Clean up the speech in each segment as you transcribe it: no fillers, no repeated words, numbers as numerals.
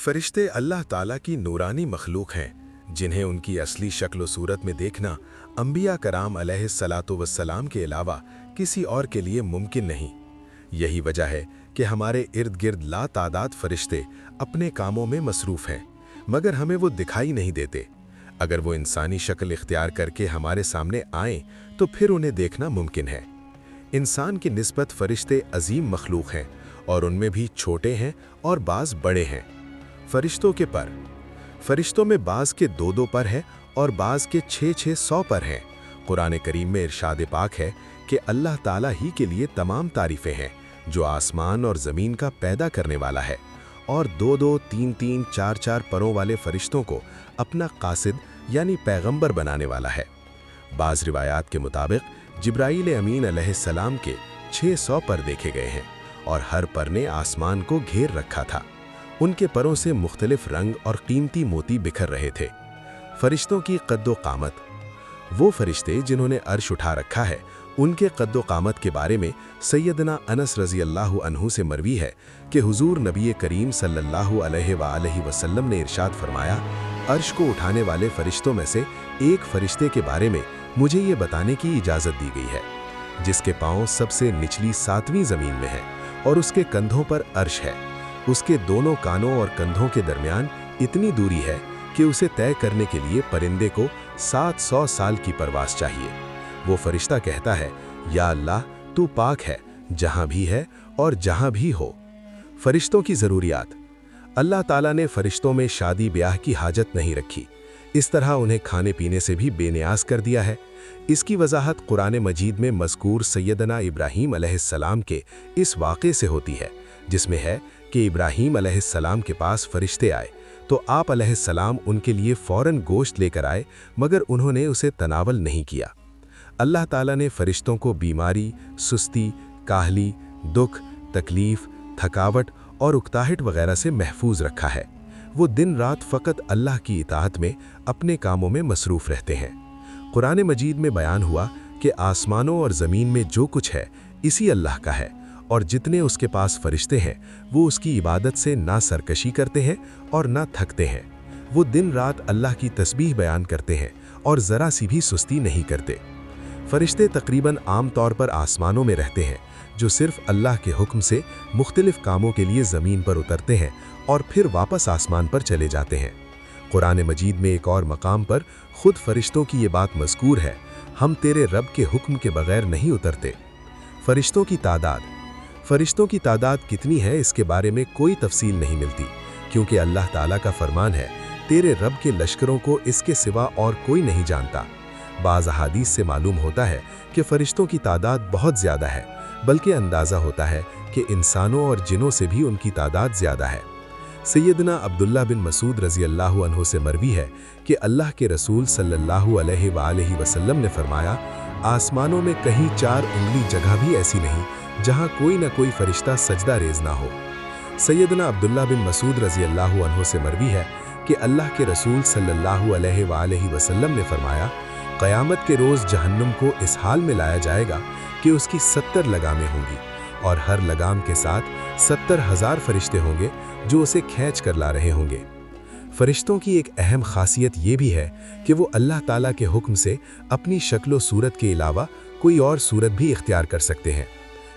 फरिश्ते अल्लाह ताला की नूरानी मखलूक हैं, जिन्हें उनकी असली शक्ल सूरत में देखना अंबिया कराम अलैहिस्सलातु वस्सलाम के अलावा किसी और के लिए मुमकिन नहीं। यही वजह है कि हमारे इर्द गिर्द लातादाद फरिश्ते अपने कामों में मसरूफ़ हैं, मगर हमें वो दिखाई नहीं देते। अगर वो इंसानी शक्ल इख्तियार करके हमारे सामने आएं तो फिर उन्हें देखना मुमकिन है। इंसान की निस्बत फरिश्ते अजीम मखलूक हैं और उनमें भी छोटे हैं और बाज़ बड़े हैं। फरिश्तों के पर, फरिश्तों में बाज़ के 2-2 पर हैं और बाज़ के 600 पर हैं। कुरान करीम में इरशाद पाक है कि अल्लाह ताला ही के लिए तमाम तारीफ़ें हैं, जो आसमान और ज़मीन का पैदा करने वाला है और 2-2, 3-3, 4-4 परों वाले फरिश्तों को अपना कासिद यानी पैगंबर बनाने वाला है। बाज़ रिवायात के मुताबिक जिब्राईल अमीन अलैहिस्सलाम के 600 पर देखे गए हैं और हर पर ने आसमान को घेर रखा था। उनके परों से मुख्तलिफ रंग और कीमती मोती बिखर रहे थे। फरिश्तों की कद्दो कामत, वो फरिश्ते जिन्होंने अर्श उठा रखा है, उनके कद्दो कामत के बारे में सैयदना अनस रज़ी अल्लाह अन्हु से मरवी है कि हुजूर नबी करीम सल्लल्लाहु अलैहि वसल्लम ने इरशाद फरमाया, अर्श को उठाने वाले फरिश्तों में से एक फरिश्ते के बारे में मुझे ये बताने की इजाज़त दी गई है, जिसके पाँव सबसे निचली 7वीं ज़मीन में है और उसके कंधों पर अर्श है। उसके दोनों कानों और कंधों के दरमियान इतनी दूरी है कि उसे तय करने के लिए परिंदे को 700 साल की परवास चाहिए। वो फरिश्ता कहता है, या अल्लाह, तू पाक है, जहाँ भी है और जहाँ भी हो। फरिश्तों की ज़रूरियात, अल्लाह ताला ने फरिश्तों में शादी ब्याह की हाजत नहीं रखी, इस तरह उन्हें खाने पीने से भी बेनियाज कर दिया है। इसकी वजाहत कुरान मजीद में मज़कूर सैयदना इब्राहीम अलैहिस्सलाम के इस वाक़े से होती है, जिसमें है कि इब्राहीम अलैहिस्सलाम के पास फरिश्ते आए तो आप अलैहिस्सलाम उनके लिए फ़ौरन गोश्त लेकर आए, मगर उन्होंने उसे तनावल नहीं किया। अल्लाह ताला ने फरिश्तों को बीमारी, सुस्ती, काहली, दुख, तकलीफ़, थकावट और उकताहट वगैरह से महफूज रखा है। वो दिन रात फ़कत अल्लाह की इताअत में अपने कामों में मसरूफ़ रहते हैं। कुरान मजीद में बयान हुआ कि आसमानों और ज़मीन में जो कुछ है इसी अल्लाह का है और जितने उसके पास फरिश्ते हैं वो उसकी इबादत से ना सरकशी करते हैं और ना थकते हैं। वो दिन रात अल्लाह की तस्बीह बयान करते हैं और ज़रा सी भी सुस्ती नहीं करते। फरिश्ते तकरीबन आम तौर पर आसमानों में रहते हैं, जो सिर्फ अल्लाह के हुक्म से मुख्तलिफ कामों के लिए ज़मीन पर उतरते हैं और फिर वापस आसमान पर चले जाते हैं। कुरान मजीद में एक और मकाम पर खुद फरिश्तों की ये बात मज़कूर है, हम तेरे रब के हुक्म के बगैर नहीं उतरते। फरिश्तों की तादाद, फरिश्तों की तादाद कितनी है इसके बारे में कोई तफसील नहीं मिलती, क्योंकि अल्लाह ताला का फरमान है, तेरे रब के लश्करों को इसके सिवा और कोई नहीं जानता। बाज़ अहादीस से मालूम होता है कि फरिश्तों की तादाद बहुत ज़्यादा है, बल्कि अंदाज़ा होता है कि इंसानों और जिनों से भी उनकी तादाद ज़्यादा है। सैयदना अब्दुल्ला बिन मसूद रज़ी अल्लाह अन्हु से मरवी है कि अल्लाह के रसूल सल्लल्लाहु अलैहि वसल्लम ने फरमाया, आसमानों में कहीं 4 उंगली जगह भी ऐसी नहीं जहाँ कोई न कोई फरिश्ता सजदा रेज ना हो। सैयदना अब्दुल्ला बिन मसूद रज़ी अल्लाह अन्हु से मरवी है कि अल्लाह के रसूल सल्लल्लाहु अलैहि वसल्लम ने फरमाया, क़यामत के रोज़ जहन्नुम को इस हाल में लाया जाएगा कि उसकी 70 लगामें होंगी और हर लगाम के साथ 70,000 फरिश्ते होंगे जो उसे खींच कर ला रहे होंगे। फरिश्तों की एक अहम खासियत ये भी है कि वो अल्लाह ताला के हुक्म से अपनी शक्ल सूरत के अलावा कोई और सूरत भी इख्तियार कर सकते हैं।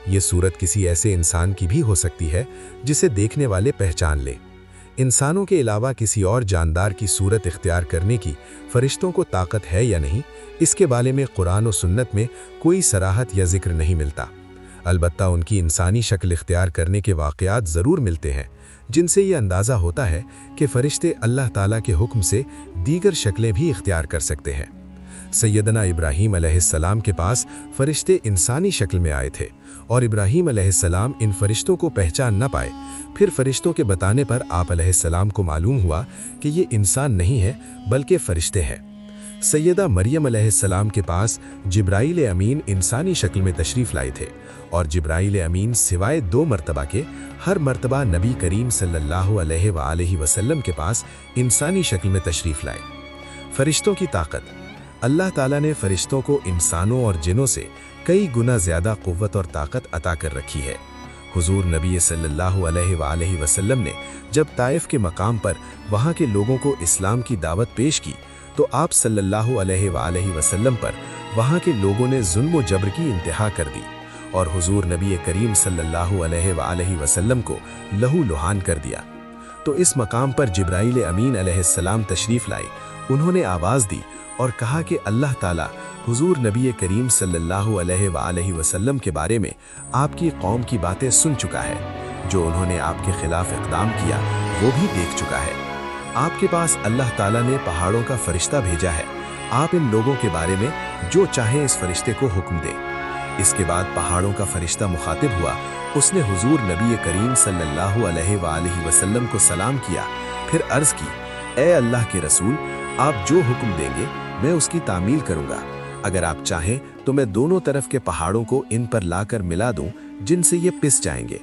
ये सूरत किसी ऐसे इंसान की भी हो सकती है जिसे देखने वाले पहचान लें। इंसानों के अलावा किसी और जानदार की सूरत इख्तियार करने की फरिश्तों को ताकत है या नहीं, इसके बारे में कुरान और सुन्नत में कोई सराहत या जिक्र नहीं मिलता। अलबत्ता उनकी इंसानी शक्ल इख्तियार करने के वाक़यात ज़रूर मिलते हैं, जिनसे ये अंदाज़ा होता है कि फ़रिश्ते अल्लाह ताला के हुक्म से दीगर शक्लें भी इख्तियार कर सकते हैं। सैयदना इब्राहीम अलैहिस्सलाम के पास फ़रिश्ते इंसानी शक्ल में आए थे और इब्राहीम अलैहिस्सलाम इन फ़रिश्तों को पहचान न पाए। फिर फ़रिश्तों के बताने पर आप अलैहिस्सलाम को मालूम हुआ कि ये इंसान नहीं है बल्कि फ़रिश्ते हैं। सैयदा मरियम अलैहिस्सलाम के पास जिब्राईल अमीन इंसानी शक्ल में तशरीफ़ लाए थे और जिब्राईल अमीन सिवाय 2 मरतबा के हर मरतबा नबी करीम सल्लल्लाहु अलैहि वसल्लम के पास इंसानी शक्ल में तशरीफ़ लाए। फ़रिश्तों की ताकत, अल्लाह ताला ने फ़रिश्तों को इंसानों और जिनों से कई गुना ज़्यादा क़ुव्वत और ताकत अता कर रखी है। हुजूर नबी सल्लल्लाहु अलैहि वसल्लम ने जब ताइफ के मकाम पर वहाँ के लोगों को इस्लाम की दावत पेश की तो आप सल्लल्लाहु अलैहि वसल्लम पर वहाँ के लोगों ने जुल्म व जबर की इंतहा कर दी और हुजूर नबी करीम सल्लल्लाहु अलैहि वसल्लम को लहू लुहान कर दिया। तो इस मकाम पर जिब्राइल अमीन अलैहिस्सलाम तशरीफ़ लाए। उन्होंने आवाज़ दी और कहा कि अल्लाह ताला हुजूर नबी करीम सल्लल्लाहु अलैहि वसल्लम के बारे में आपकी कौम की बातें सुन चुका है। जो उन्होंने आपके खिलाफ इक़दाम किया वो भी देख चुका है। आपके पास अल्लाह ताला ने पहाड़ों का फरिश्ता भेजा है। आप इन लोगों के बारे में जो चाहें इस फरिश्ते को हुक्म दें। इसके बाद पहाड़ों का फरिश्ता मुखातिब हुआ। उसने हुजूर नबी करीम सल्लल्लाहु अलैहि वसल्लम को सलाम किया, फिर अर्ज़ की, ए अल्लाह के रसूल, आप जो हुक्म देंगे मैं उसकी तामील करूँगा। अगर आप चाहें तो मैं दोनों तरफ के पहाड़ों को इन पर लाकर मिला दूं जिनसे ये पिस जाएंगे।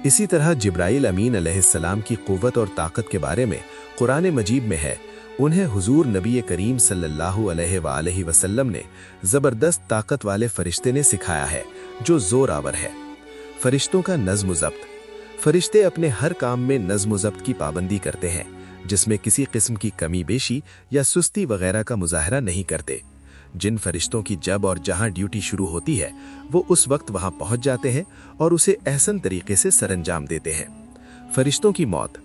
इसी तरह जिब्राइल अमीन अलैहिस्सलाम की क़ुव्वत और ताकत के बारे में कुरान मजीद में है। उन्हें हुजूर नबी करीम सल्लल्लाहु अलैहि वसल्लम ने ज़बरदस्त ताकत वाले फरिश्ते ने सिखाया है जो ज़ोर आवर है। फरिश्तों का नज़्म ज़ब्त। फरिश्ते अपने हर काम में नज़्म ज़ब्त की पाबंदी करते हैं, जिसमें किसी किस्म की कमी बेशी या सुस्ती वगैरह का मुजाहरा नहीं करते। जिन फरिश्तों की जब और जहां ड्यूटी शुरू होती है वो उस वक्त वहां पहुंच जाते हैं और उसे एहसन तरीके से सरंजाम देते हैं। फरिश्तों की मौत।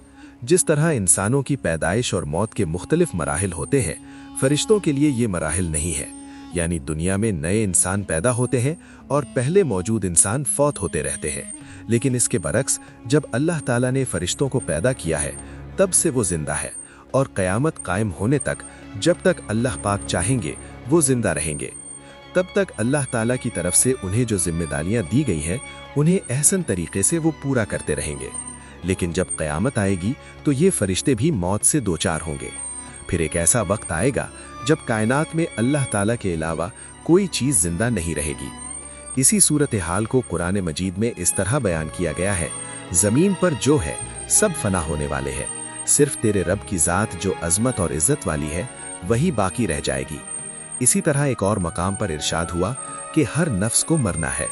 जिस तरह इंसानों की पैदाइश और मौत के मुख्तलिफ मराहिल होते हैं, फरिश्तों के लिए ये मराहिल नहीं है। यानी दुनिया में नए इंसान पैदा होते हैं और पहले मौजूद इंसान फौत होते रहते हैं। लेकिन इसके बरक्स जब अल्लाह ताला ने फरिश्तों को पैदा किया है तब से वो जिंदा है और क़यामत कायम होने तक, जब तक अल्लाह पाक चाहेंगे वो जिंदा रहेंगे। तब तक अल्लाह ताला की तरफ से उन्हें जो जिम्मेदारियां दी गई हैं उन्हें एहसन तरीके से वो पूरा करते रहेंगे। लेकिन जब क़यामत आएगी तो ये फरिश्ते भी मौत से दो चार होंगे। फिर एक ऐसा वक्त आएगा जब कायनात में अल्लाह ताला के अलावा कोई चीज़ जिंदा नहीं रहेगी। इसी सूरत हाल को कुरान मजीद में इस तरह बयान किया गया है, ज़मीन पर जो है सब फना होने वाले हैं, सिर्फ तेरे रब की ज़ात जो अज़मत और इज़्ज़त वाली है वही बाकी रह जाएगी। इसी तरह एक और मकाम पर इरशाद हुआ कि हर नफ्स को मरना है।